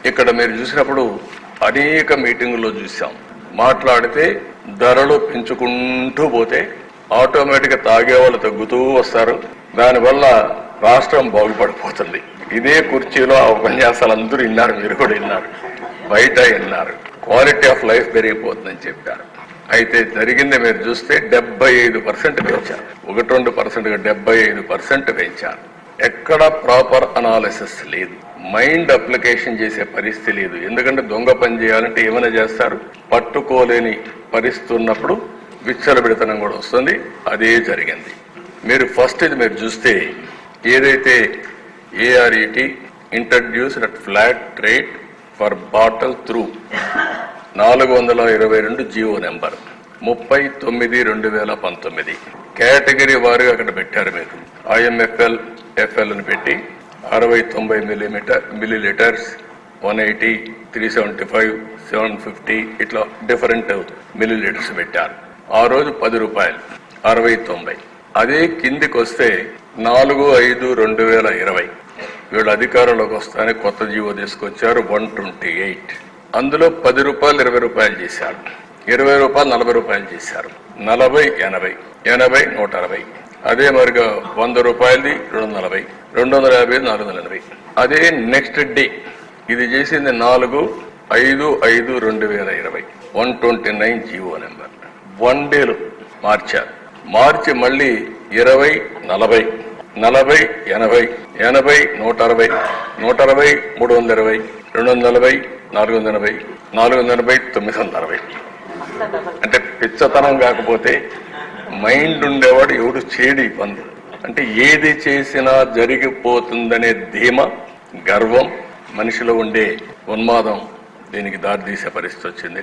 ఇక్కడ మీరు చూసినప్పుడు అనేక మీటింగుల్లో చూసాం. మాట్లాడితే ధరలు పెంచుకుంటూ పోతే ఆటోమేటిక్ గా తాగే వాళ్ళు తగ్గుతూ వస్తారు. దానివల్ల రాష్ట్రం బాగుపడిపోతుంది. ఇదే కుర్చీలో ఆ ఉపన్యాసాలు అందరూ విన్నారు, మీరు కూడా విన్నారు, బయట విన్నారు. క్వాలిటీ ఆఫ్ లైఫ్ పెరిగిపోతుందని చెప్పారు. అయితే జరిగింది మీరు చూస్తే 75% పెంచారు. 1-2% 75% పెంచారు. ఎక్కడ ప్రాపర్ అనాలిసిస్ లేదు, మైండ్ అప్లికేషన్ చేసే పరిస్థితి లేదు. ఎందుకంటే దొంగ పని చేయాలంటే ఏమైనా చేస్తారు, పట్టుకోలేని పరిస్థితి ఉన్నప్పుడు విచ్చలబిడితనం కూడా వస్తుంది. అదే జరిగింది. మీరు ఫస్ట్ ఇది మీరు చూస్తే ఏదైతే ARET introduced at flat rate for bottle through 422 GO number 39/2019 category వారుగా అక్కడ పెట్టారు. మీరు IMFL FL ని పెట్టి 60-90 మిల్లీలీటర్స్, 180, 375, 750 ఇట్లా డిఫరెంట్ మిల్లీలీటర్స్ పెట్టారు. ఆ రోజు 10 రూపాయలు, 60-90. అదే కిందికి వస్తే 4/5/2020 వీళ్ళు అధికారంలోకి వస్తానే కొత్త జీవో తీసుకొచ్చారు 128. అందులో 10 రూపాయలు 20 రూపాయలు చేశారు, 20 రూపాయలు 40 రూపాయలు చేశారు, 40, 80, 80, 160. అదే మరిగా 100 రూపాయలది 240, 250, 480. అదే నెక్స్ట్ డే ఇది చేసింది 4/5/2020 129 జీవో నెంబర్. 1 డేలో మార్చారు. మార్చి మళ్ళీ 20, 40, 40, 80, 80, 160, 160, 320, 240, 480, 480, 960. అంటే పిచ్చతనం కాకపోతే మైండ్ ఉండేవాడు ఎవడు చేడి పనులు. అంటే ఏది చేసినా జరిగిపోతుందనే ధీమ, గర్వం, మనిషిలో ఉండే ఉన్మాదం దీనికి దారితీసే పరిస్థితి వచ్చింది.